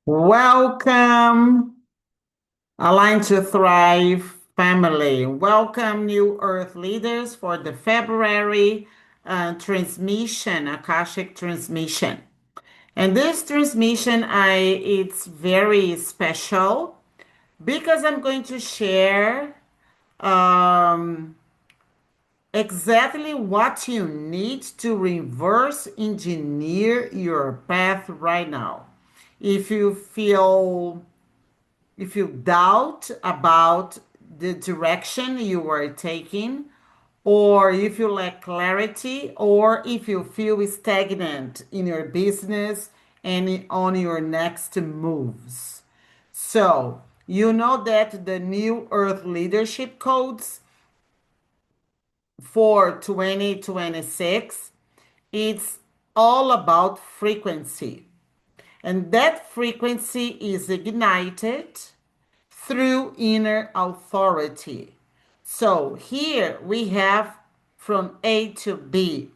Welcome, Align to Thrive family. Welcome, new Earth leaders, for the February transmission, Akashic transmission. And this transmission, it's very special because I'm going to share um, exactly what you need to reverse engineer your path right now. If you feel if you doubt about the direction you are taking, or if you lack clarity, or if you feel stagnant in your business and on your next moves. So, you know that the new Earth Leadership Codes for 2026, it's all about frequency. And that frequency is ignited through inner authority. So here we have from A to B.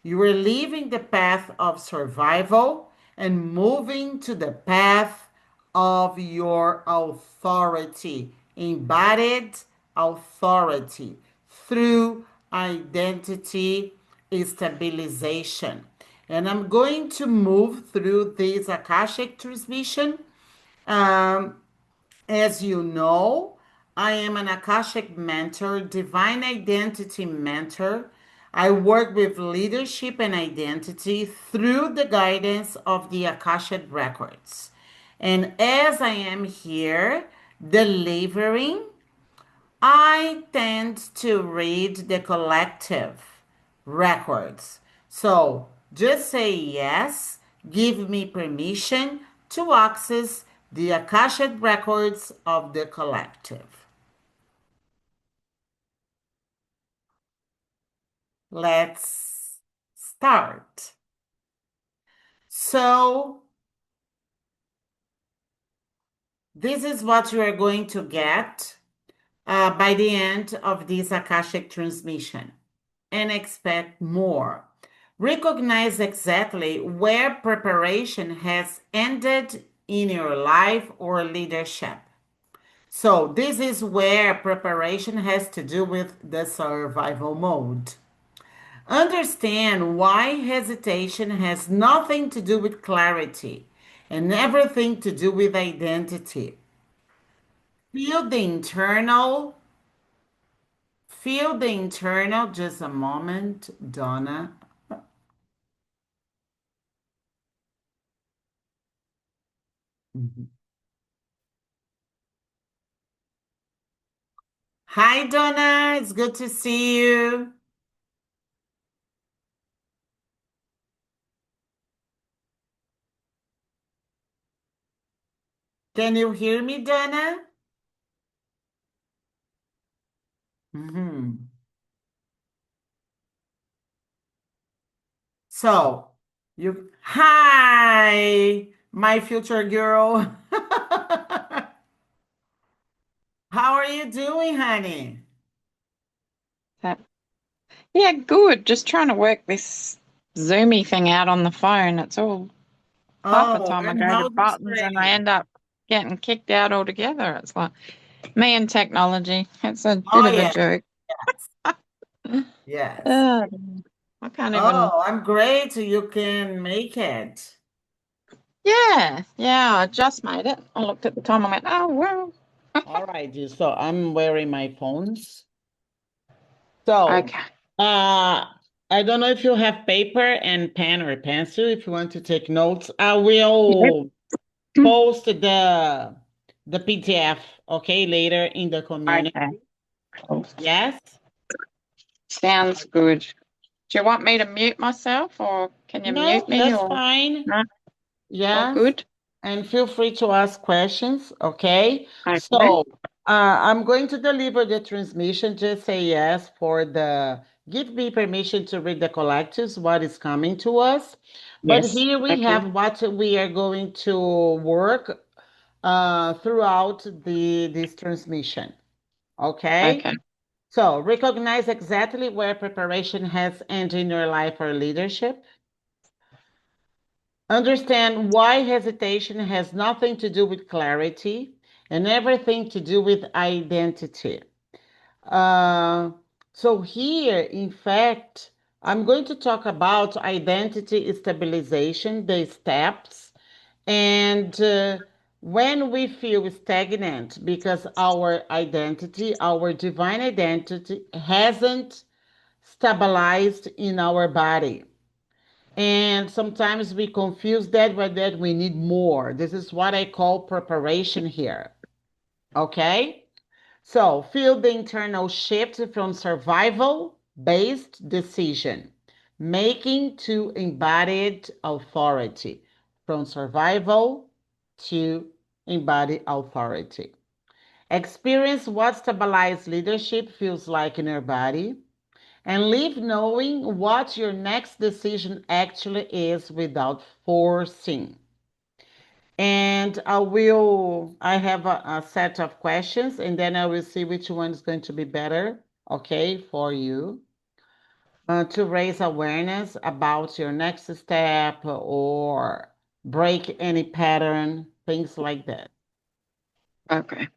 You are leaving the path of survival and moving to the path of your authority, embodied authority through identity stabilization. And I'm going to move through this Akashic transmission. Um, as you know, I am an Akashic mentor, divine identity mentor. I work with leadership and identity through the guidance of the Akashic records. And as I am here delivering, I tend to read the collective records. So just say yes, give me permission to access the Akashic records of the collective. Let's start. So, this is what you are going to get by the end of this Akashic transmission, and expect more. Recognize exactly where preparation has ended in your life or leadership. So, this is where preparation has to do with the survival mode. Understand why hesitation has nothing to do with clarity and everything to do with identity. Feel the internal, just a moment, Donna. Mhm. Hi, Donna. It's good to see you. Can you hear me, Donna? Mhm. So, hi, my future girl. How are you doing, honey? That, yeah, good. Just trying to work this Zoomy thing out on the phone. It's all half the Oh, time I and go to how's the buttons and I strain? end up getting kicked out altogether. It's like me and technology. It's a bit Oh, of a yeah, joke. yes. Uh, I can't even. Oh, I'm great. You can make it. Yeah, I just made it. I looked at the time. I went, oh well. All right, G. So I'm wearing my phones. So, Okay. uh, I don't know if you have paper and pen or pencil if you want to take notes. I Yep. will post the PDF, okay, later in the community. Okay. Cool. Yes? Sounds good. Do you want me to mute myself, or can you No, mute me, that's or fine. no? All Yes. good. And feel free to ask questions, okay? Okay. So, I'm going to deliver the transmission. Just say yes for give me permission to read the collectives, what is coming to us. But Yes. here we Okay. have what we are going to work throughout this transmission, okay? Okay. So, recognize exactly where preparation has ended in your life or leadership. Understand why hesitation has nothing to do with clarity and everything to do with identity. Uh, so, here, in fact, I'm going to talk about identity stabilization, the steps, and when we feel stagnant because our identity, our divine identity, hasn't stabilized in our body. And sometimes we confuse that with that we need more. This is what I call preparation here. Okay? So, feel the internal shift from survival based decision making to embodied authority. From survival to embodied authority. Experience what stabilized leadership feels like in your body and leave knowing what your next decision actually is without forcing. And I have a set of questions and then I will see which one is going to be better, okay, for you to raise awareness about your next step or break any pattern, things like that. Okay.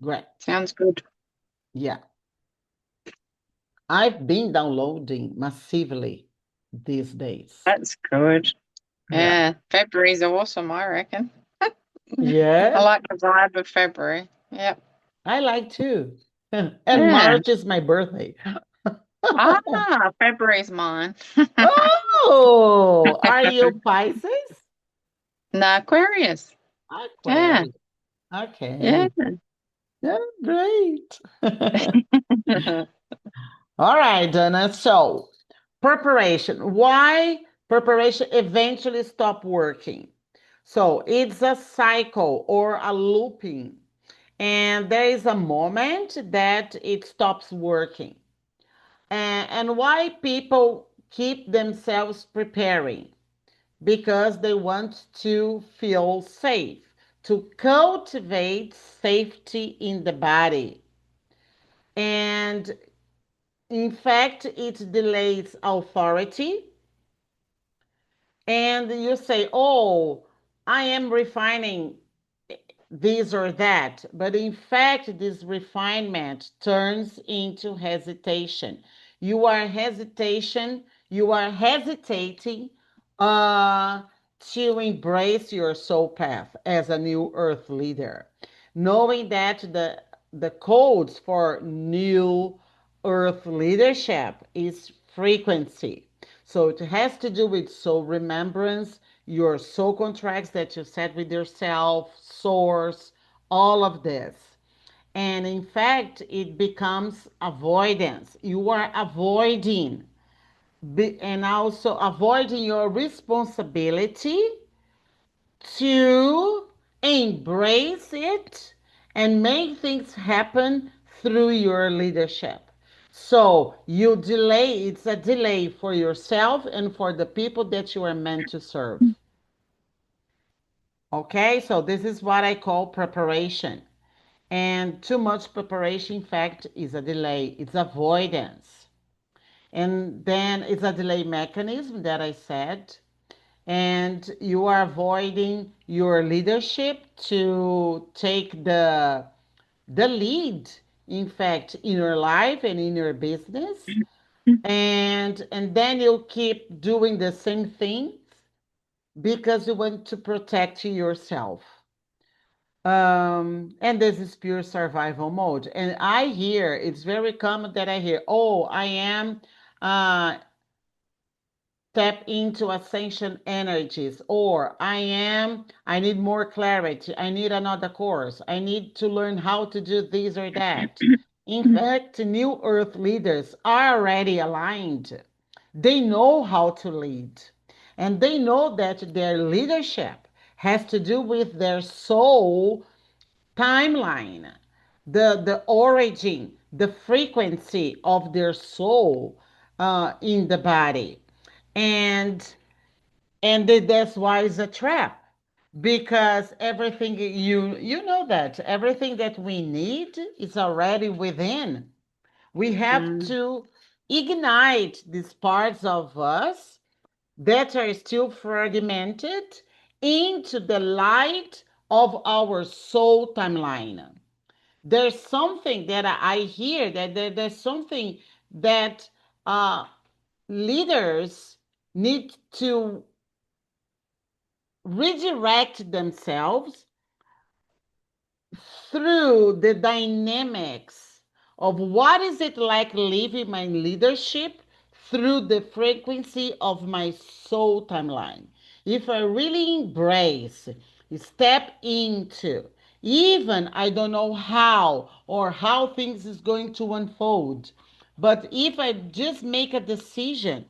Great. Sounds good. Yeah. I've been downloading massively these days. That's good. Yeah. Yeah. February's awesome, I reckon. I Yeah, like the vibe of February. Yep. I like too. And Yeah. March is my birthday. February's mine. Oh, are you Pisces? No, Aquarius. Yeah. Aquarius. Yeah. Okay. Yeah, great. All right, Donna. So, preparation. Why preparation eventually stop working? So, it's a cycle or a looping, and there is a moment that it stops working. And why people keep themselves preparing? Because they want to feel safe, to cultivate safety in the body. And in fact, it delays authority. And you say, oh, I am refining this or that. But in fact, this refinement turns into hesitation. You are hesitating uh, to embrace your soul path as a new earth leader, knowing that the codes for new earth leadership is frequency. So it has to do with soul remembrance, your soul contracts that you set with yourself, source, all of this. And in fact, it becomes avoidance. You are avoiding and also avoiding your responsibility to embrace it and make things happen through your leadership. So you delay, it's a delay for yourself and for the people that you are meant to serve. Okay, so this is what I call preparation. And too much preparation, in fact, is a delay, it's avoidance. And then it's a delay mechanism that I said. And you are avoiding your leadership to take the lead, in fact, in your life and in your business. And then you keep doing the same thing because you want to protect yourself. And this is pure survival mode. And I hear it's very common that I hear, oh, I am uh, tap into ascension energies, or I need more clarity, I need another course, I need to learn how to do this or that. In fact, new earth leaders are already aligned. They know how to lead, and they know that their leadership has to do with their soul timeline, the origin, the frequency of their soul in the body. And and that's why it's a trap, because everything you know that everything that we need is already within. We have Mm. to ignite these parts of us that are still fragmented into the light of our soul timeline. There's something that I hear that there's something that uh, leaders need to redirect themselves through the dynamics of what is it like living my leadership through the frequency of my soul timeline. If I really embrace, step into, even I don't know how or how things is going to unfold, but if I just make a decision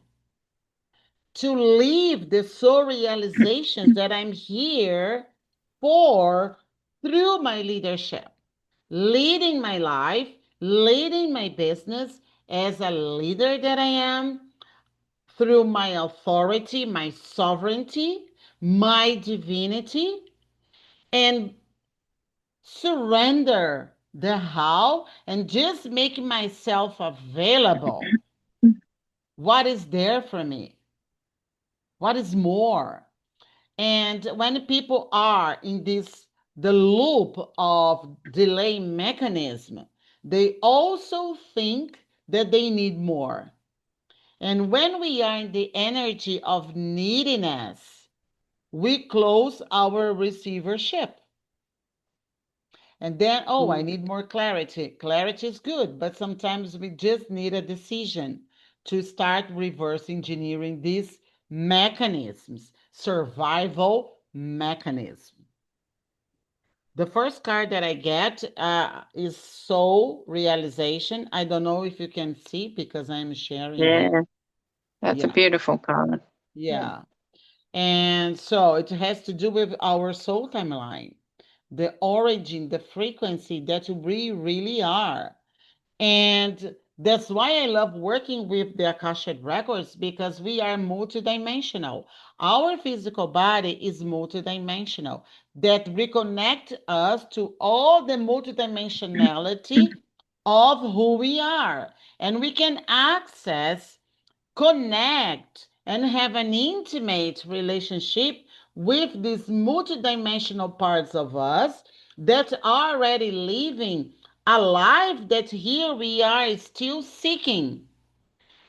to live the soul realizations that I'm here for through my leadership, leading my life, leading my business as a leader that I am, through my authority, my sovereignty, my divinity, and surrender the how and just make myself available. What is there for me? What is more? And when people are in this the loop of delay mechanism, they also think that they need more. And when we are in the energy of neediness, we close our receivership. And then, oh, I need more clarity. Clarity is good, but sometimes we just need a decision to start reverse engineering these mechanisms, survival mechanisms. The first card that I get is Soul Realization. I don't know if you can see because I'm sharing here. Yeah, that's a Yeah, beautiful card. Yeah. yeah. And so it has to do with our soul timeline, the origin, the frequency that we really are. And that's why I love working with the Akashic records because we are multidimensional. Our physical body is multidimensional. That reconnect us to all the multidimensionality of who we are. And we can access, connect, and have an intimate relationship with these multidimensional parts of us that are already living a life that here we are still seeking,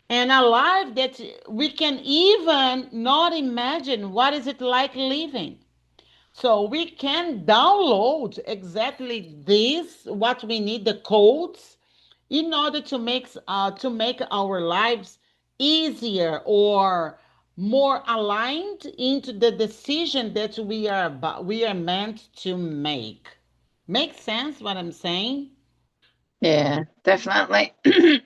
and a life that we can even not imagine what is it like living. So we can download exactly this, what we need, the codes, in order to make our lives easier or more aligned into the decision that we are meant to make. Make sense what I'm saying? Yeah, definitely.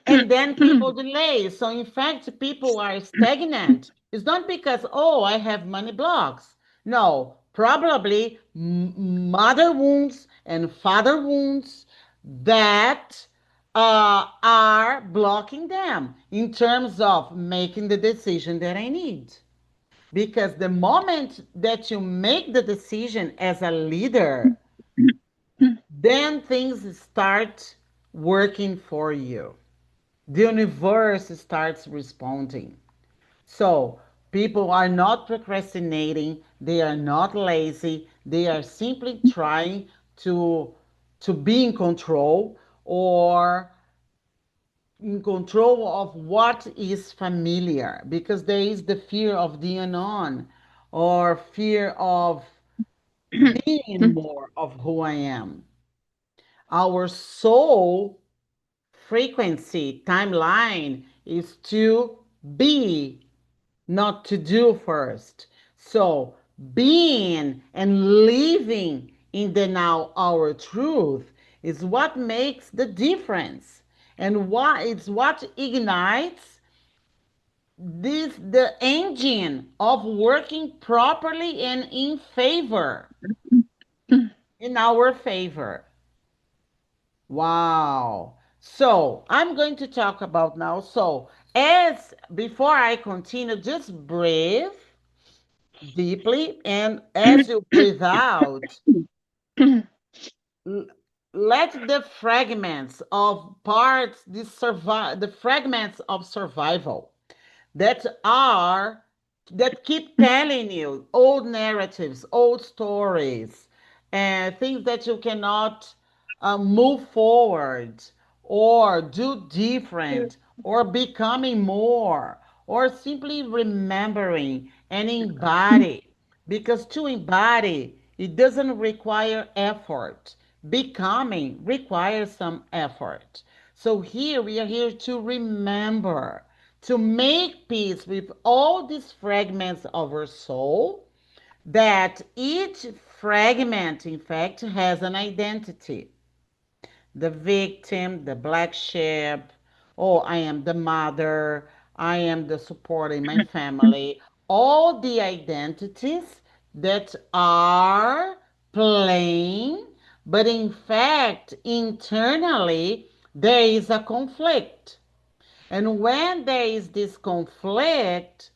And then people delay. So in fact, people are stagnant. It's not because, oh, I have money blocks. No, probably mother wounds and father wounds that are blocking them in terms of making the decision that I need. Because the moment that you make the decision as a leader, then things start working for you. The universe starts responding. So people are not procrastinating, they are not lazy, they are simply trying to be in control or in control of what is familiar because there is the fear of the unknown or fear of being more of who I am. Our soul frequency timeline is to be, not to do first. So, being and living in the now, our truth, is what makes the difference. And why it's what ignites this the engine of working properly and in favor, in our favor. Wow. So I'm going to talk about now. So, as before I continue, just breathe deeply. And as you breathe out, l- let the fragments of parts, the fragments of survival that are that keep telling you old narratives, old stories, and things that you cannot move forward or do different or becoming more or simply remembering and embody. Because to embody, it doesn't require effort. Becoming requires some effort. So here we are here to remember, to make peace with all these fragments of our soul, that each fragment, in fact, has an identity. The victim, the black sheep, oh, I am the mother, I am the support in my family, all the identities that are playing, but in fact, internally, there is a conflict. And when there is this conflict,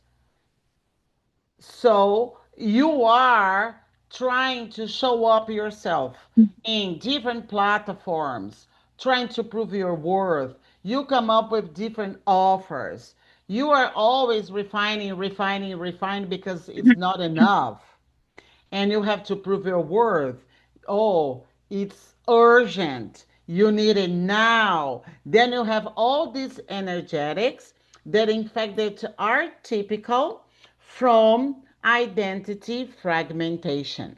so you are trying to show up yourself in different platforms, trying to prove your worth. You come up with different offers. You are always refining, refining, refining because it's not enough and you have to prove your worth. Oh, it's urgent. You need it now. Then you have all these energetics that, in fact, that are typical from identity fragmentation.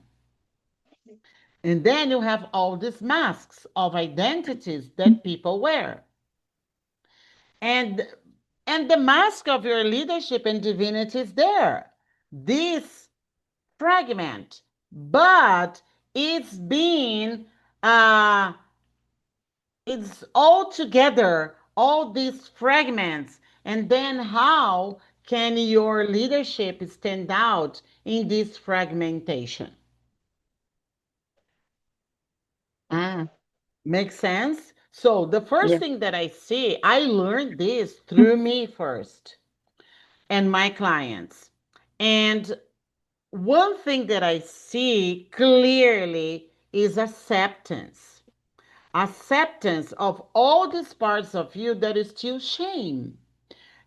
And then you have all these masks of identities that people wear. And and the mask of your leadership and divinity is there. This fragment, but it's being uh it's all together, all these fragments. And then how can your leadership stand out in this fragmentation? Mm, Makes sense? So the first yeah. thing that I see, I learned this through me first and my clients. And one thing that I see clearly is acceptance. Acceptance of all these parts of you that is still shame,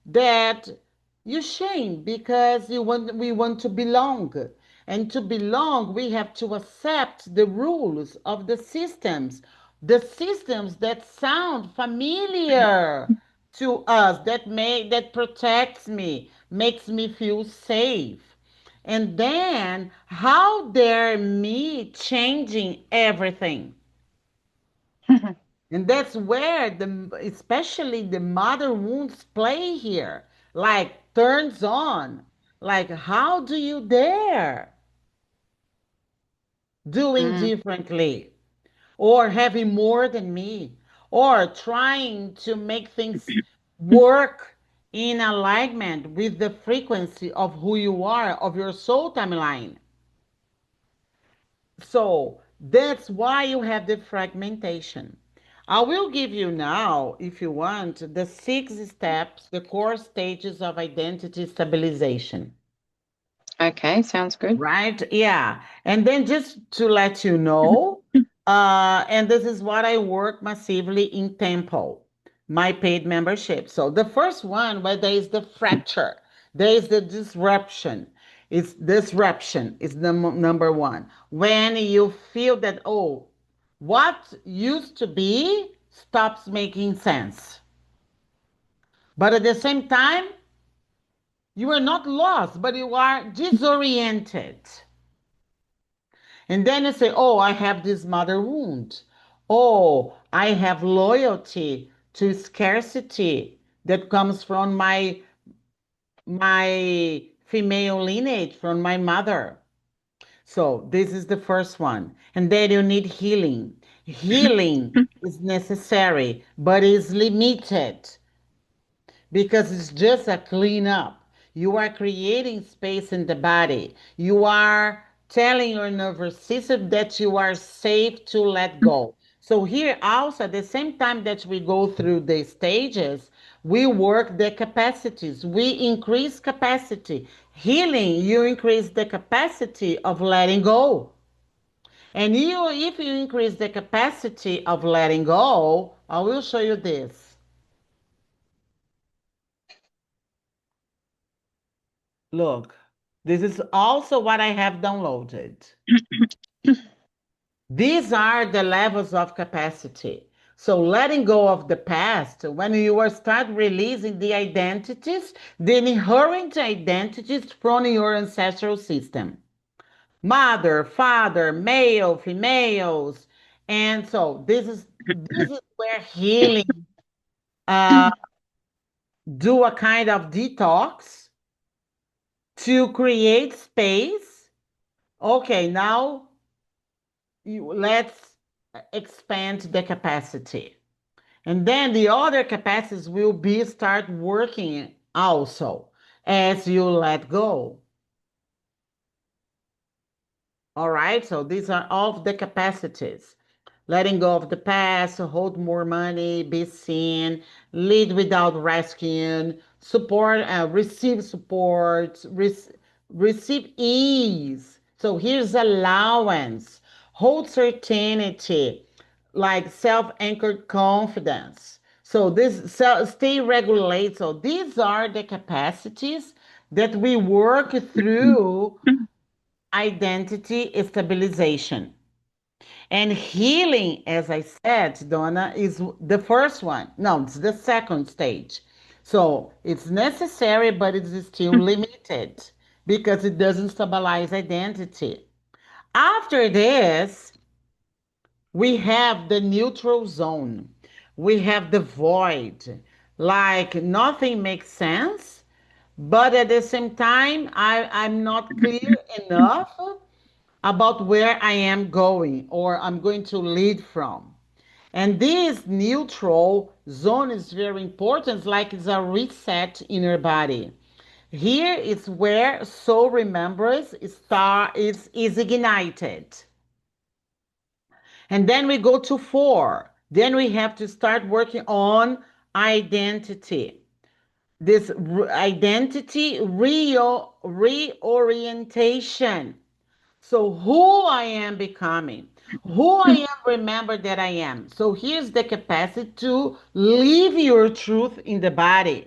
that you shame because we want to belong, and to belong we have to accept the rules of the systems that sound familiar to us, that protects me, makes me feel safe. And then how dare me changing everything? And that's where especially the mother wounds play here, like turns on. Like, how do you dare doing Mm, differently or having more than me or trying to make things work in alignment with the frequency of who you are, of your soul timeline? So that's why you have the fragmentation. I will give you now, if you want, the 6 steps, the core stages of identity stabilization. okay, sounds good. Right? Yeah. And then just to let you know, and this is what I work massively in Temple, my paid membership. So the first one, where there is the fracture, there is the disruption. It's disruption is the number one. When you feel that, oh, what used to be stops making sense. But at the same time, you are not lost, but you are disoriented. And then you say, oh, I have this mother wound. Oh, I have loyalty to scarcity that comes from my female lineage, from my mother. So this is the first one. And then you need healing. Healing is necessary, but is limited because it's just a cleanup. You are creating space in the body. You are telling your nervous system that you are safe to let go. So, here also, at the same time that we go through the stages, we work the capacities, we increase capacity. Healing, you increase the capacity of letting go. And if you increase the capacity of letting go, I will show you this. Look. This is also what I have downloaded. These are the levels of capacity. So letting go of the past, when you are start releasing the identities, the inherent identities from your ancestral system. Mother, father, male, females. And so this is where healing uh, do a kind of detox to create space. Okay, now let's expand the capacity. And then the other capacities will be start working also as you let go. All right, so these are all of the capacities. Letting go of the past, hold more money, be seen, lead without rescuing, support, receive support, receive ease. So here's allowance, hold certainty, like self-anchored confidence. So this stay regulate. So these are the capacities that we work through identity stabilization. And healing, as I said, Donna, is the first one. No, it's the second stage. So it's necessary, but it's still limited because it doesn't stabilize identity. After this, we have the neutral zone. We have the void. Like nothing makes sense, but at the same time, I'm not clear enough about where I am going or I'm going to lead from. And this neutral zone is very important, like it's a reset in your body. Here is where soul remembrance is ignited. And then we go to four. Then we have to start working on identity. This identity reorientation. So, who I am becoming, who I am, remember that I am. So, here's the capacity to live your truth in the body.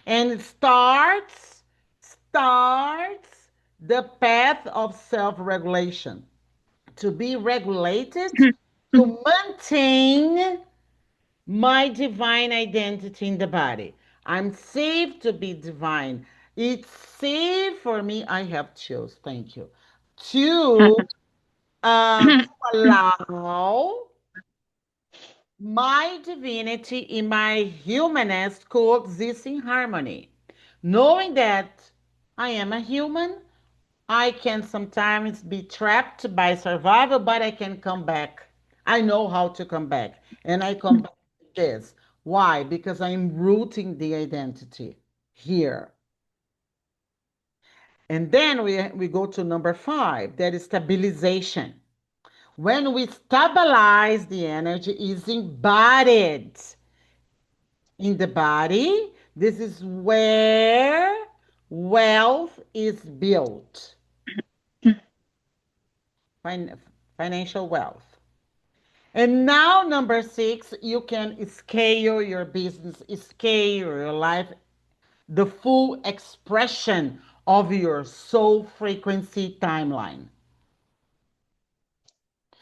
And it starts the path of self regulation. To be regulated, to maintain my divine identity in the body. I'm safe to be divine. It's safe for me. I have chills. Thank you. To to allow my divinity in my humanness coexist in harmony. Knowing that I am a human, I can sometimes be trapped by survival, but I can come back. I know how to come back. And I come back to this. Why? Because I'm rooting the identity here. And then we go to number five, that is stabilization. When we stabilize, the energy is embodied in the body. This is where wealth is built, fin- financial wealth. And now, number six, you can scale your business, scale your life, the full expression of your soul frequency timeline.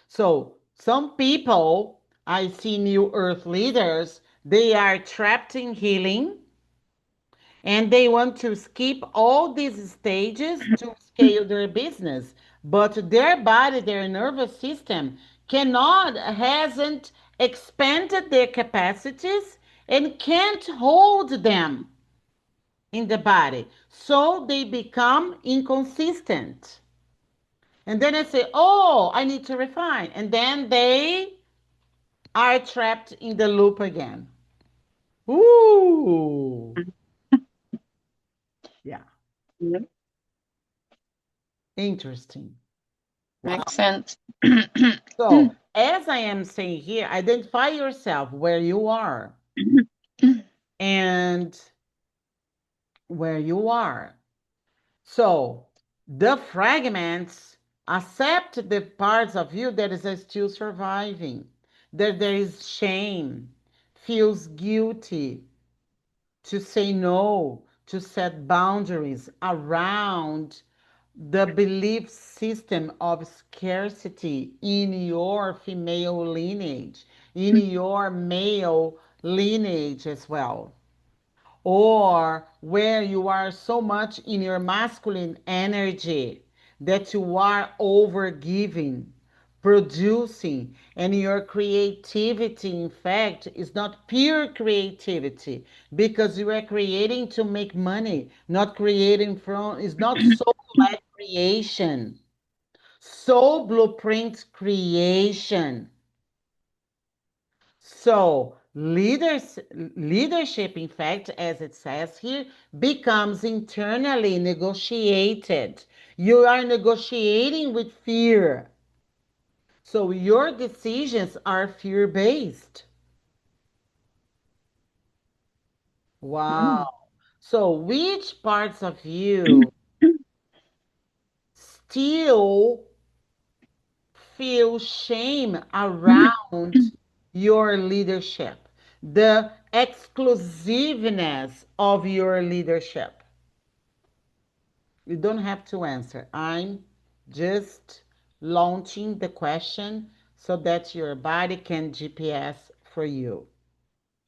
So some people, I see new earth leaders, they are trapped in healing and they want to skip all these stages to scale their business. But their body, their nervous system hasn't expanded their capacities and can't hold them in the body. So they become inconsistent. And then I say, oh, I need to refine. And then they are trapped in the loop again. Ooh, yeah, interesting. Wow. Makes sense. So, as I am saying here, identify yourself where you are and where you are. So, the fragments accept the parts of you that is still surviving, that there is shame, feels guilty, to say no. to set boundaries around the belief system of scarcity in your female lineage, in your male lineage as well, or where you are so much in your masculine energy that you are over giving, producing, and your creativity, in fact, is not pure creativity because you are creating to make money, not creating from, is not soul-led creation, soul blueprint creation. So leadership, in fact, as it says here, becomes internally negotiated. You are negotiating with fear. So your decisions are fear-based. Wow. Mm. So which parts of you still feel shame around your leadership, the exclusiveness of your leadership? You don't have to answer. I'm just launching the question so that your body can GPS for you.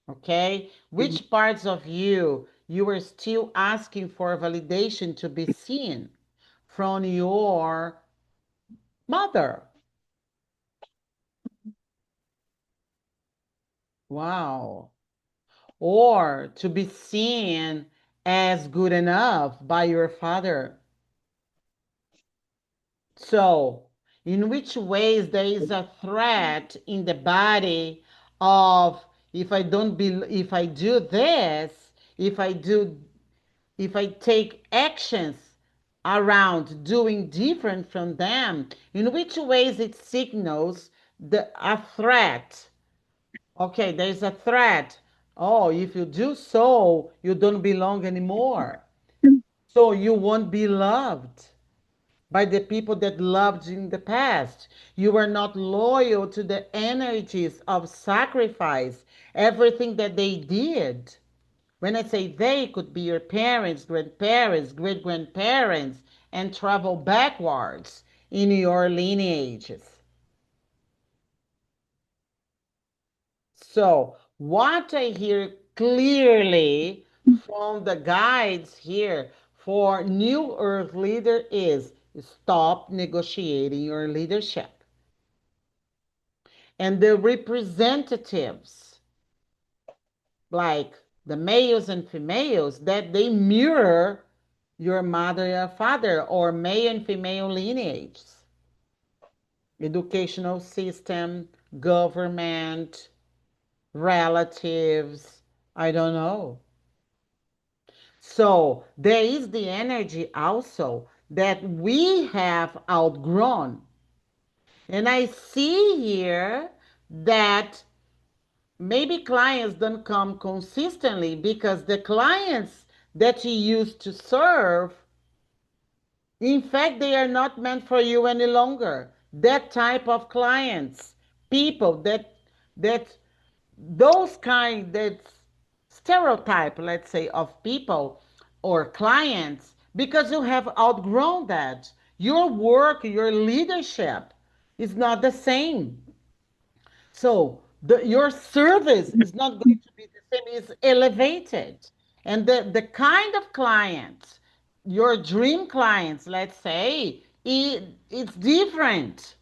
Okay? Which parts of you are still asking for validation to be seen from your mother? Wow. Or to be seen as good enough by your father. So, in which ways there is a threat in the body of if I do this, if I do if I take actions around doing different from them, in which ways it signals a threat. Okay, there's a threat. Oh, if you do so, you don't belong anymore. So you won't be loved by the people that loved you in the past. You are not loyal to the energies of sacrifice, everything that they did. When I say they, could be your parents, grandparents, great grandparents, and travel backwards in your lineages. So, what I hear clearly from the guides here for New Earth leader is stop negotiating your leadership. And the representatives, like the males and females, that they mirror your mother or father or male and female lineages, educational system, government, relatives, I don't know. So there is the energy also that we have outgrown. And I see here that maybe clients don't come consistently because the clients that you used to serve, in fact, they are not meant for you any longer. That type of clients, people that those kind that stereotype, let's say, of people or clients, because you have outgrown that. Your work, your leadership is not the same. So your service is not going to be the same, it's elevated. And the kind of clients, your dream clients, let's say, it's different.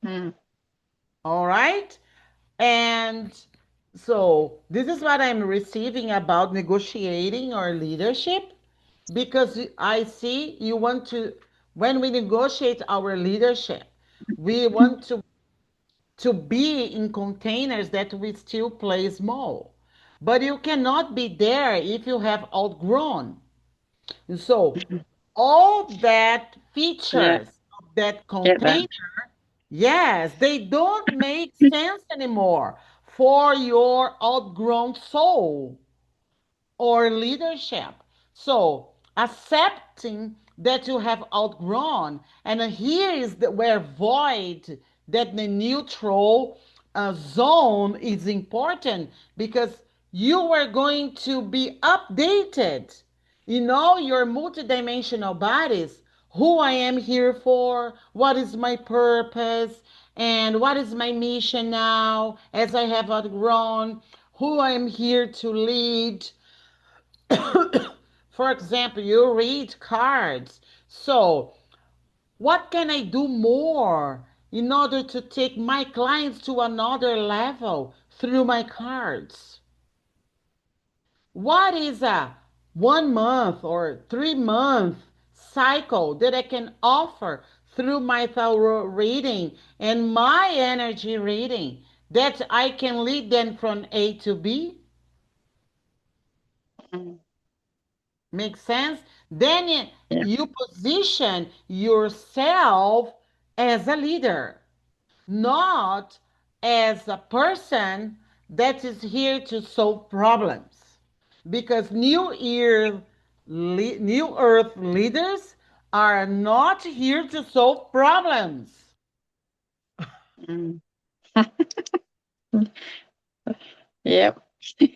Mm. All right? And so this is what I'm receiving about negotiating or leadership because I see you want to, when we negotiate our leadership, we want to be in containers that we still play small. But you cannot be there if you have outgrown. And so all that Yeah, features of that get that. container, yes, they don't make sense anymore for your outgrown soul or leadership. So accepting that you have outgrown, and here is where void, that the neutral zone is important because you are going to be updated in all your multidimensional bodies. Who I am here for, what is my purpose, and what is my mission now as I have outgrown, who I am here to lead. For example, you read cards. So, what can I do more in order to take my clients to another level through my cards? What is a 1 month or 3 month cycle that I can offer through my thorough reading and my energy reading that I can lead them from A to B? Mm. Makes sense? Then Yeah. you position yourself as a leader, not as a person that is here to solve problems. Because New Earth leaders are not here to solve problems. Mm. Yep. Stop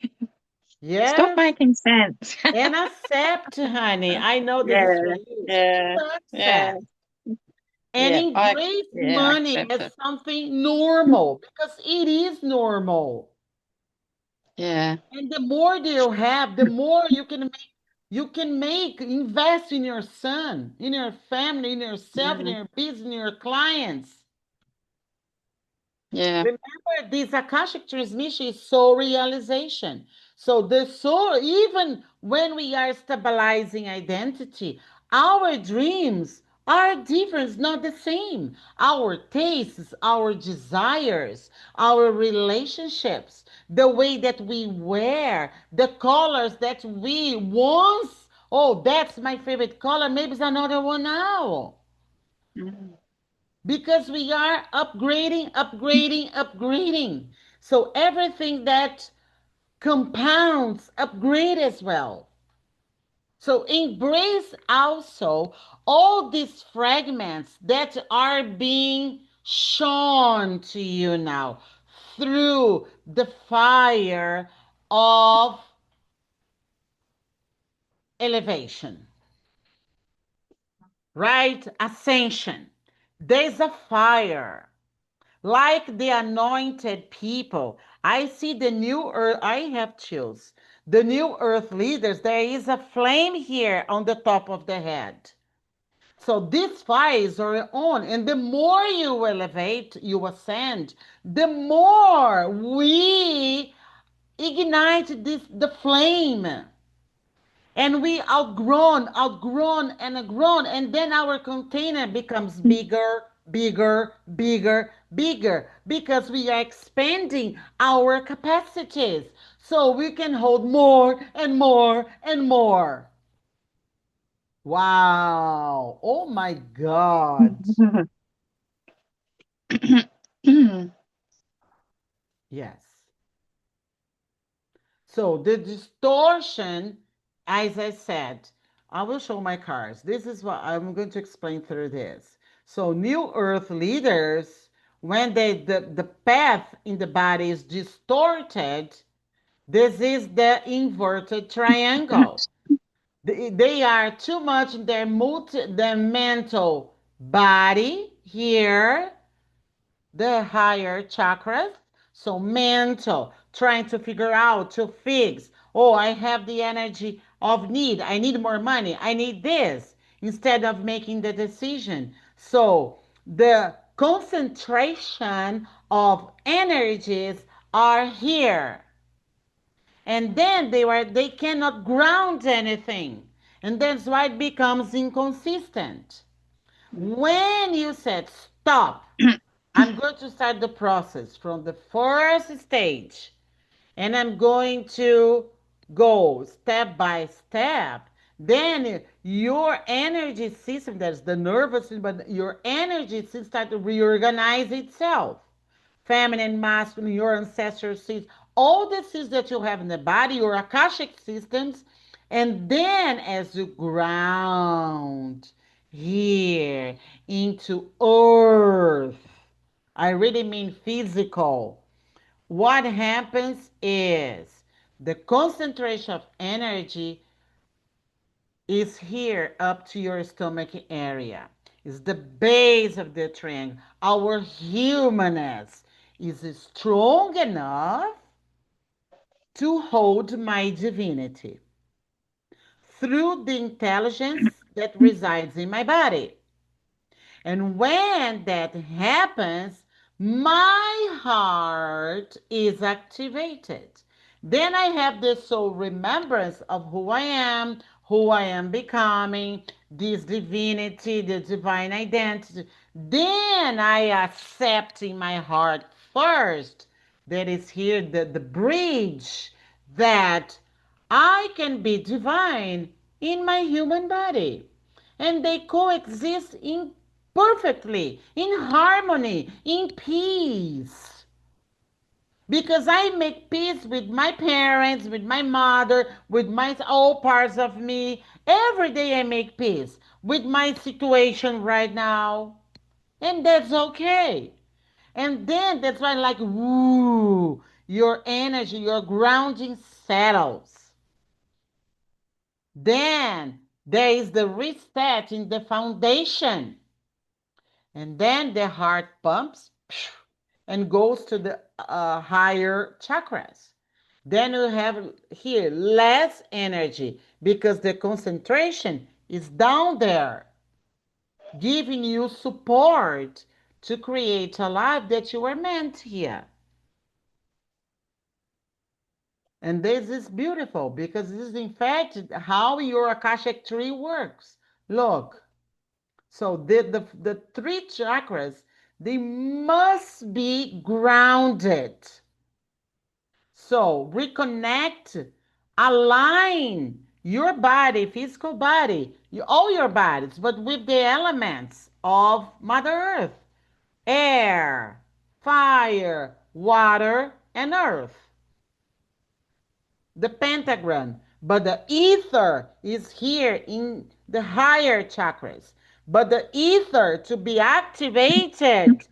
Yes, making sense. and accept, honey. I know this is for Yeah, you. yeah, yeah, Accept and yeah. embrace I money accept as it. something normal because it is normal. Yeah. And the more that you have, the more you can make invest in your son, in your family, in yourself, in Yeah. your business, in your clients. Yeah. Remember, this Akashic transmission is soul realization. So the soul, even when we are stabilizing identity, our dreams are different, not the same. Our tastes, our desires, our relationships, the way that we wear, the colors that we once, oh, that's my favorite color, maybe it's another one now. Mm. Because we are upgrading, upgrading, upgrading. So everything that compounds upgrade as well. So embrace also all these fragments that are being shown to you now through the fire of elevation, right? Ascension. There's a fire. Like the anointed people, I see the new earth. I have chills. The new earth leaders, there is a flame here on the top of the head. So these fires are on, and the more you elevate, you ascend, the more we ignite the flame, and we outgrown, and then our container becomes bigger, bigger, bigger, bigger, because we are expanding our capacities so we can hold more and more and more. Wow, oh my God. Yes. So the distortion, as I said, I will show my cards. This is what I'm going to explain through this. So new earth leaders, when the path in the body is distorted, this is the inverted triangle. They are too much in their mental body here, the higher chakras. So mental, trying to figure out, to fix. Oh, I have the energy of need. I need more money. I need this instead of making the decision. So the concentration of energies are here. And then they cannot ground anything. And that's why it becomes inconsistent. When you said stop, I'm going to start the process from the first stage, and I'm going to go step by step. Then your energy system, that's the nervous system, but your energy system start to reorganize itself. Feminine, masculine, your ancestral seeds, all the seeds that you have in the body, your Akashic systems, and then as you ground here into earth, I really mean physical. What happens is The concentration of energy is here up to your stomach area. It's the base of the triangle. Our humanness is strong enough to hold my divinity through the intelligence that resides in my body. And when that happens, my heart is activated. Then I have this soul remembrance of who I am becoming, this divinity, the divine identity. Then I accept in my heart first that is here the bridge that I can be divine in my human body and they coexist in perfectly, in harmony, in peace. Because I make peace with my parents, with my mother, with my all parts of me. Every day I make peace with my situation right now. And that's okay. And then that's why, like, woo, your energy, your grounding settles. Then there is the reset in the foundation. And then the heart pumps and goes to the higher chakras. Then you have here less energy because the concentration is down there, giving you support to create a life that you were meant here. And this is beautiful because this is in fact how your Akashic tree works. Look, so the three chakras, they must be grounded. So reconnect, align your body, physical body, all your bodies, but with the elements of Mother Earth, air, fire, water, and earth. The pentagram, but the ether is here in the higher chakras. But the ether to be activated,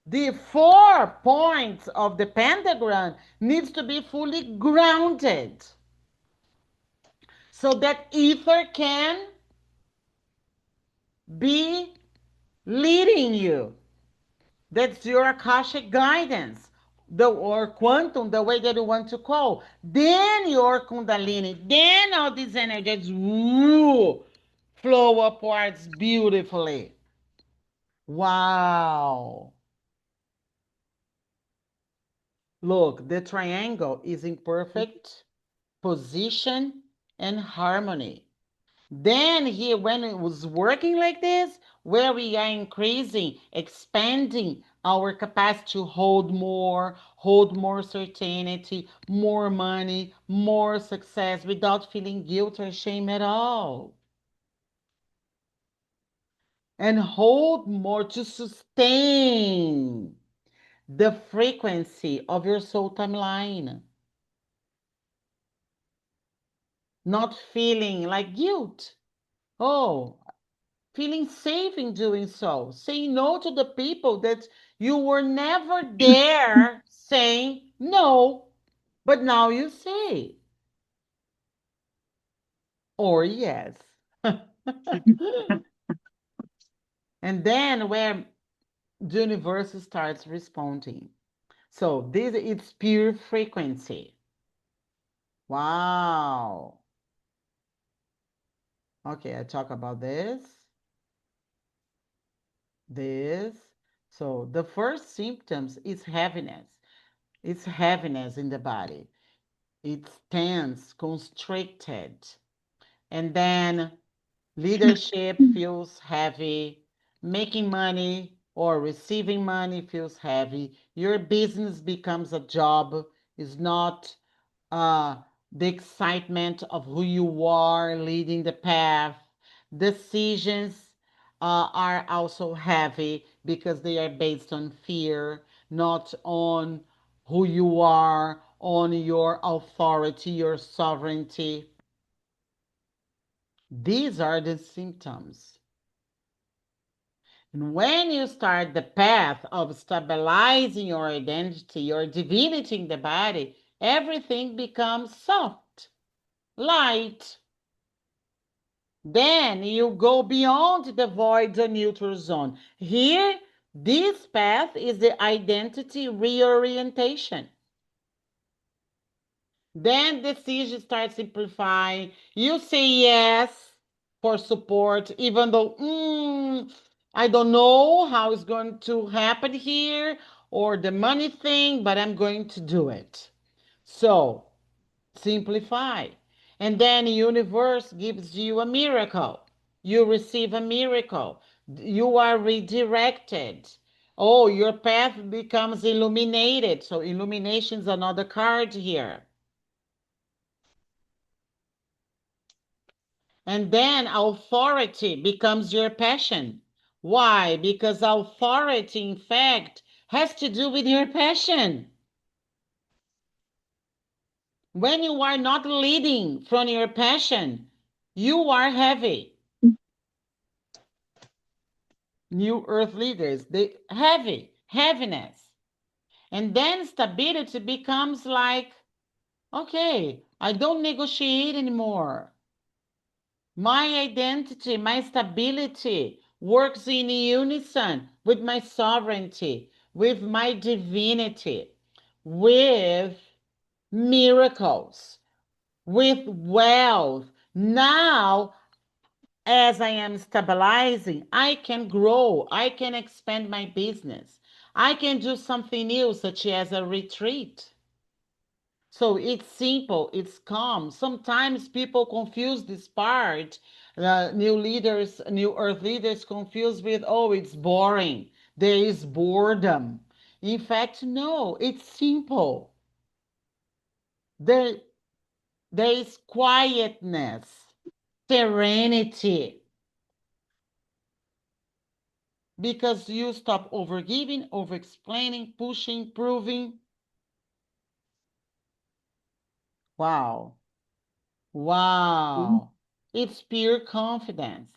the 4 points of the pentagram needs to be fully grounded so that ether can be leading you. That's your Akashic guidance, or quantum, the way that you want to call. Then your Kundalini, then all these energies flow upwards beautifully. Wow. Look, the triangle is in perfect position and harmony. Then here, when it was working like this, where we are increasing, expanding our capacity to hold more certainty, more money, more success without feeling guilt or shame at all. And hold more to sustain the frequency of your soul timeline. Not feeling like guilt. Oh, feeling safe in doing so, saying no to the people that you were never there saying no, but now you say, or yes. And then where the universe starts responding. So this is pure frequency. Wow. Okay, I talk about this. So the first symptoms is heaviness. It's heaviness in the body. It's tense, constricted. And then leadership feels heavy. Making money or receiving money feels heavy. Your business becomes a job, is not uh, the excitement of who you are leading the path. Decisions are also heavy because they are based on fear, not on who you are, on your authority, your sovereignty. These are the symptoms. And when you start the path of stabilizing your identity, your divinity in the body, everything becomes soft, light. Then you go beyond the void, the neutral zone. Here, this path is the identity reorientation. Then decisions start simplifying. You say yes for support, even though I don't know how it's going to happen here or the money thing, but I'm going to do it. So simplify. And then the universe gives you a miracle. You receive a miracle. You are redirected. Oh, your path becomes illuminated. So illumination is another card here. And then authority becomes your passion. Why? Because authority, in fact, has to do with your passion. When you are not leading from your passion, you are heavy. New earth leaders, they heaviness. And then stability becomes like, okay, I don't negotiate anymore. My identity, my stability works in unison with my sovereignty, with my divinity, with miracles, with wealth. Now, as I am stabilizing, I can grow, I can expand my business, I can do something new, such as a retreat. So it's simple, it's calm. Sometimes people confuse this part. New leaders, new earth leaders confuse with, oh, it's boring. There is boredom. In fact, no, it's simple. There, there is quietness, serenity, because you stop overgiving, over explaining, pushing, proving. Wow. Wow. It's pure confidence,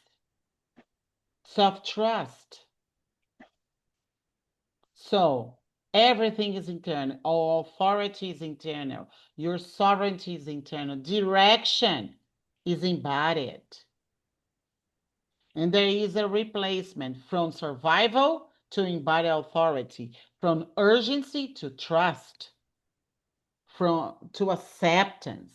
self trust. So everything is internal. All authority is internal. Your sovereignty is internal. Direction is embodied. And there is a replacement from survival to embodied authority, from urgency to trust, from to acceptance.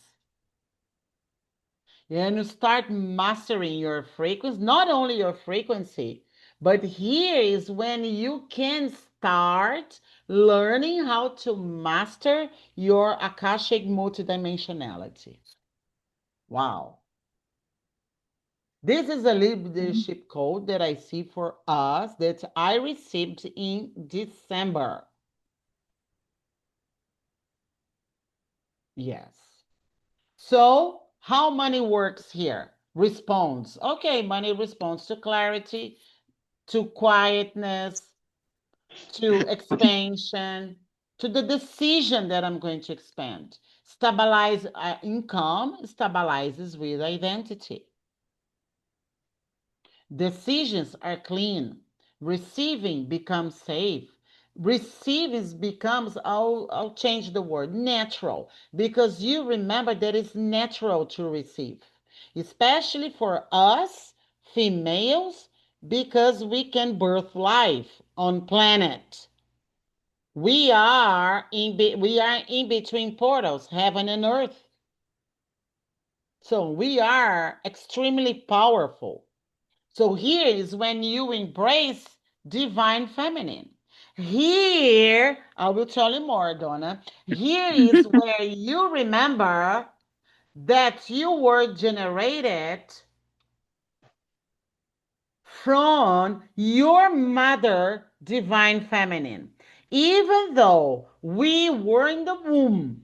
And you start mastering your frequency, not only your frequency, but here is when you can start learning how to master your Akashic multidimensionality. Wow. This is a leadership code that I see for us that I received in December. Yes. So, how money works here? Responds. Okay, money responds to clarity, to quietness, to expansion, to the decision that I'm going to expand. Stabilize income stabilizes with identity. Decisions are clean. Receiving becomes safe. Receiving becomes, I'll change the word, natural, because you remember that it's natural to receive, especially for us females, because we can birth life on planet. We are in between portals, heaven and earth. So we are extremely powerful. So here is when you embrace divine feminine. Here, I will tell you more, Donna. Here is where you remember that you were generated from your mother, divine feminine. Even though we were in the womb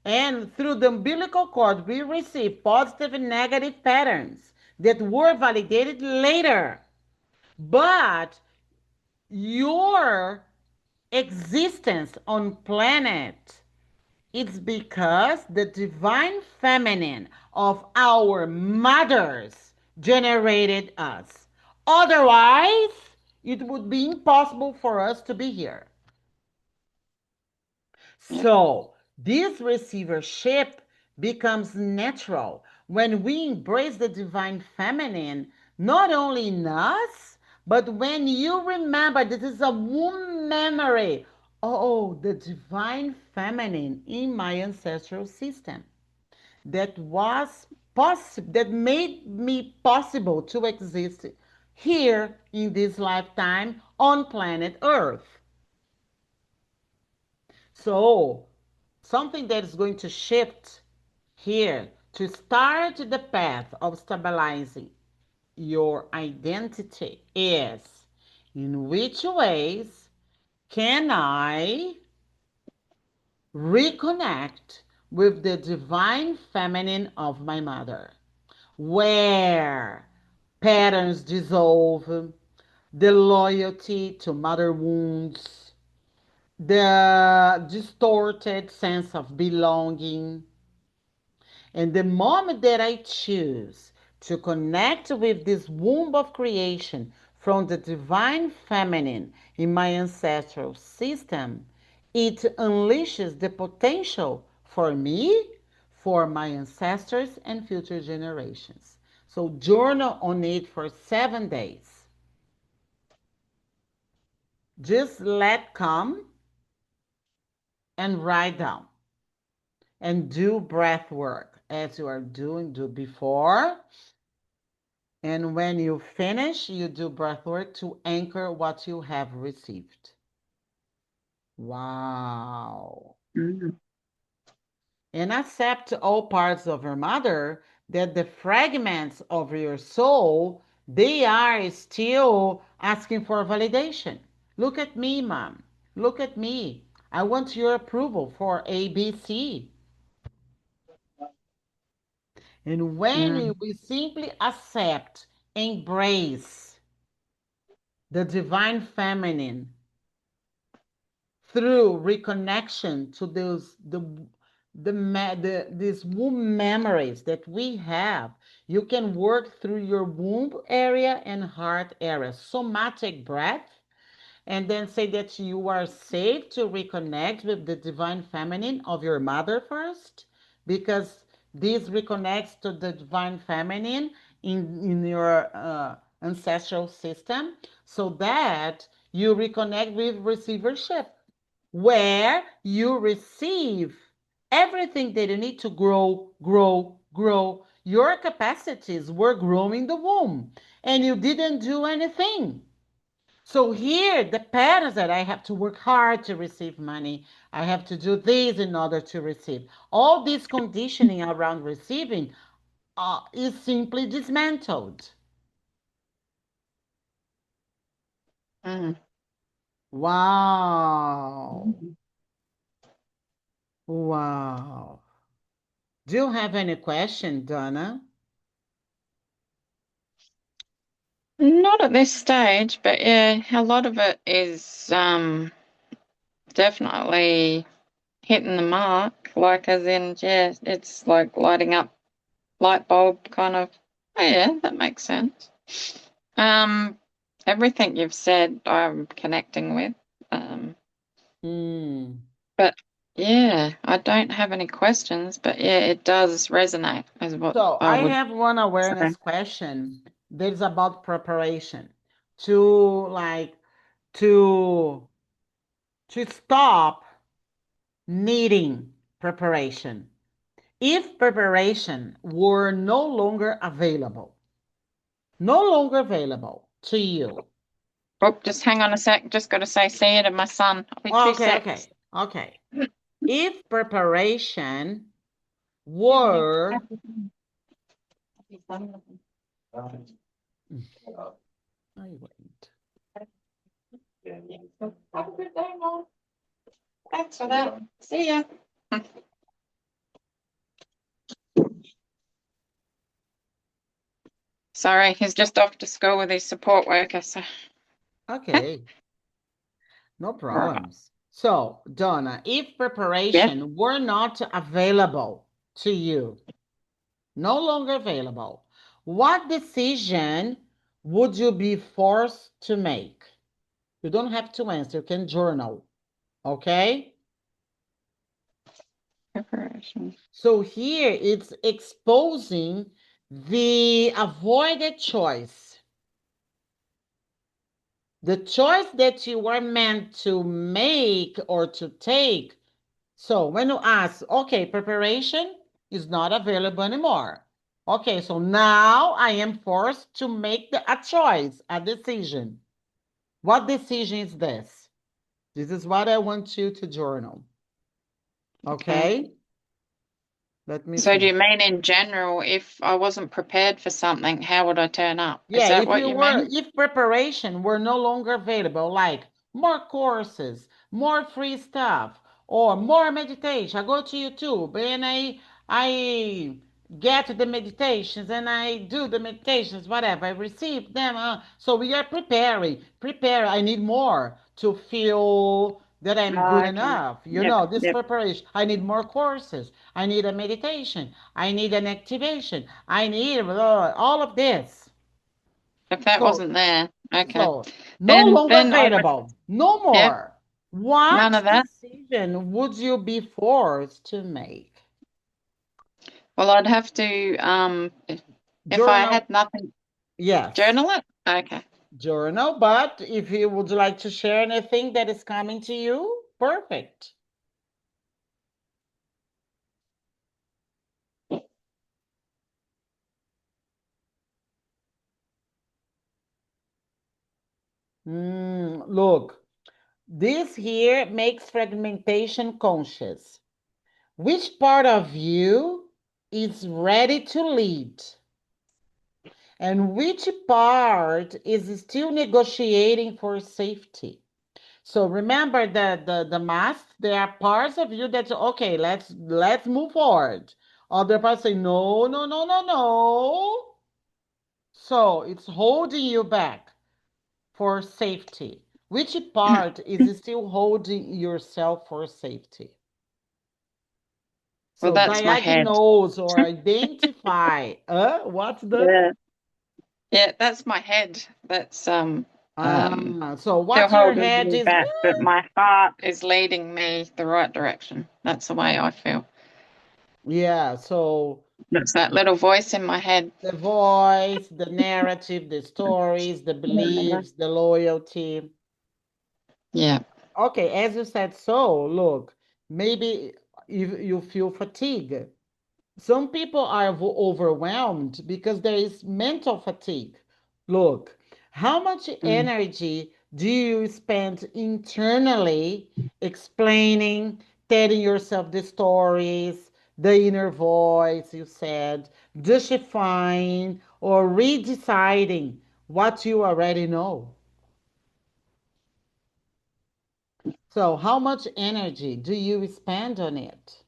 and through the umbilical cord, we receive positive and negative patterns that were validated later. But your existence on planet, it's because the divine feminine of our mothers generated us. Otherwise, it would be impossible for us to be here. So This receivership becomes natural when we embrace the divine feminine, not only in us, but when you remember this is a womb memory. Oh, the divine feminine in my ancestral system that was possible, that made me possible to exist here in this lifetime on planet Earth. So, something that is going to shift here to start the path of stabilizing your identity is in which ways can I reconnect with the divine feminine of my mother? Where patterns dissolve, the loyalty to mother wounds, the distorted sense of belonging. And the moment that I choose to connect with this womb of creation from the divine feminine in my ancestral system, it unleashes the potential for me, for my ancestors, and future generations. So, journal on it for 7 days. Just let come and write down and do breath work as you are doing, do before. And when you finish, you do breath work to anchor what you have received. Wow. Mm. And accept all parts of your mother that the fragments of your soul, they are still asking for validation. Look at me, mom. Look at me. I want your approval for ABC. And when Mm. we simply accept, embrace the divine feminine through reconnection to those these womb memories that we have, you can work through your womb area and heart area, somatic breath, and then say that you are safe to reconnect with the divine feminine of your mother first, because this reconnects to the divine feminine in your ancestral system, so that you reconnect with receivership, where you receive everything that you need to grow, grow, grow. Your capacities were growing in the womb and you didn't do anything. So here, the patterns that I have to work hard to receive money, I have to do this in order to receive. All this conditioning around receiving is simply dismantled. Mm. Wow. Mm. Wow. Do you have any question, Donna? Not at this stage, but yeah, a lot of it is definitely hitting the mark. Like as in, yeah, it's like lighting up light bulb kind of. Oh, yeah, that makes sense. Um, Everything you've said, I'm connecting with. Um, Hmm. but yeah, I don't have any questions, but yeah, it does resonate, is what So I I would have one say. awareness question that is about preparation to like to to stop needing preparation. If preparation were no longer available to you. Oh, just hang on a sec. Just got to say see you to my son. I'll be two Okay, secs. okay, okay. If preparation were I wait. Have a good day, Mom. Thanks for that. See ya. Sorry, he's just off to school with his support worker. So, Okay, no problems. So, Donna, if yeah. preparation were not available to you, no longer available, what decision would you be forced to make? You don't have to answer, you can journal, okay? Preparation. So here it's exposing the avoided choice, the choice that you were meant to make or to take. So when you ask, okay, preparation is not available anymore. Okay, so now I am forced to make a choice, a decision. What decision is this? This is what I want you to journal. Okay. Okay, let me So do see. you mean in general, if I wasn't prepared for something, how would I turn up? Is Yeah, that what you mean? if preparation were no longer available, like more courses, more free stuff, or more meditation, I go to YouTube and I get the meditations and I do the meditations, whatever. I receive them. So we are preparing. Prepare. I need more to feel that I'm good Oh, okay. enough. Yep, This yep. preparation. I need more courses. I need a meditation. I need an activation. I need all of this. If that So, wasn't there, okay. so no Then longer then I would, available. No yep, more. none What of that. decision would you be forced to make? Well, I'd have to if I Journal, had nothing, yes, journal it. Okay. journal. But if you would like to share anything that is coming to you, perfect. Look, this here makes fragmentation conscious. Which part of you is ready to lead? And which part is still negotiating for safety? So remember that the math, there are parts of you that okay, let's move forward. Other parts say no, no, no, no, no. So it's holding you back for safety. Which part is still holding yourself for safety? Well, So that's my head. diagnose or identify. What's the Yeah. Yeah, that's my head. That's so still what your holding head me is, back, but my heart is leading me the right direction. That's the way I feel. yeah, so It's that little voice in my head. the voice, the narrative, the stories, the beliefs, the loyalty. Yeah. Okay, as you said, so look, maybe you feel fatigue. Some people are overwhelmed because there is mental fatigue. Look, how much Mm. energy do you spend internally explaining, telling yourself the stories, the inner voice, you said, justifying or redeciding what you already know? So, how much energy do you spend on it?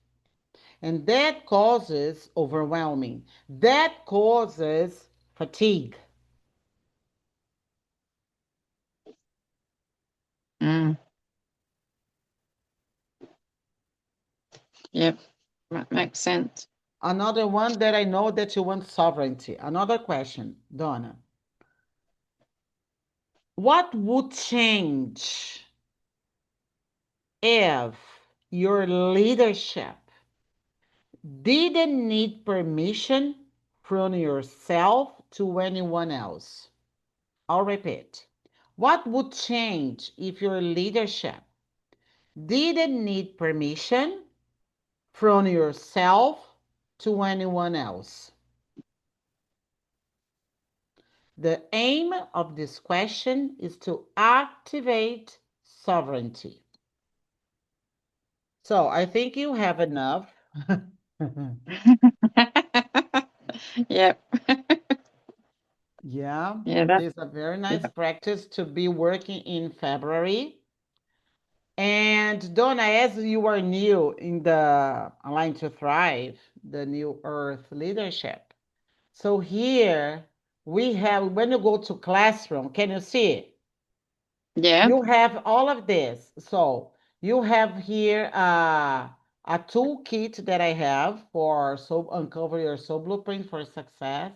And that causes overwhelming. That causes fatigue. Mm. Yep. That makes sense. Another one that I know that you want sovereignty. Another question, Donna. What would change if your leadership didn't need permission from yourself to anyone else? I'll repeat. What would change if your leadership didn't need permission from yourself to anyone else? The aim of this question is to activate sovereignty. So I think you have enough. Yep. Yeah, Yeah, it that, is a very nice yep. practice to be working in February. And Donna, as you are new in the Align to Thrive, the New Earth leadership. So here we have, when you go to classroom, can you see it? Yeah. You have all of this. So you have here a toolkit that I have for so uncover your soul blueprint for success.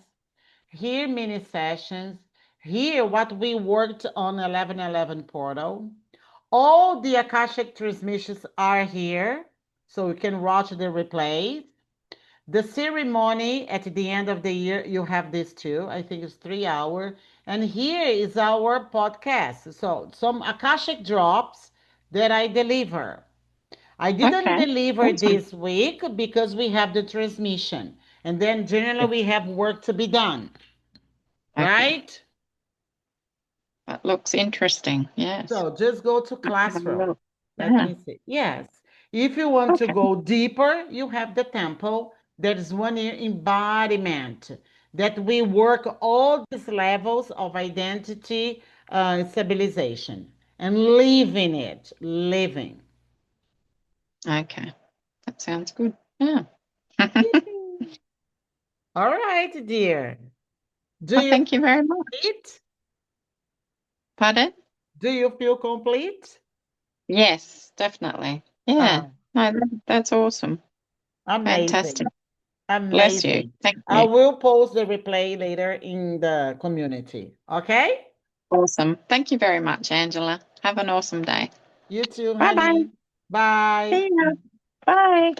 Here, mini sessions. Here, what we worked on 1111 portal. All the Akashic transmissions are here. so you can watch the replay. The ceremony at the end of the year, you have this too. I think it's 3 hours. And here is our podcast. So some Akashic drops that I deliver. I didn't Okay. deliver Awesome. this week because we have the transmission. And then generally we have work to be done, Okay. right? That looks interesting. Yes. So just go to Have a classroom. look. Let Yeah. me see. Yes. If you want to Okay. go deeper, you have the temple. There is one year embodiment that we work all these levels of identity stabilization and live in it, living. Okay. That sounds good. Yeah. All right, dear. Do Well, you thank you very much. complete? Pardon? Do you feel complete? Yes, definitely. Yeah. Ah, No, that's awesome. Fantastic. amazing. Bless you. Amazing. Thank I you. will post the replay later in the community. Okay? Awesome. Thank you very much, Angela. Have an awesome day. You too, Bye bye. honey. Bye. See ya. Bye.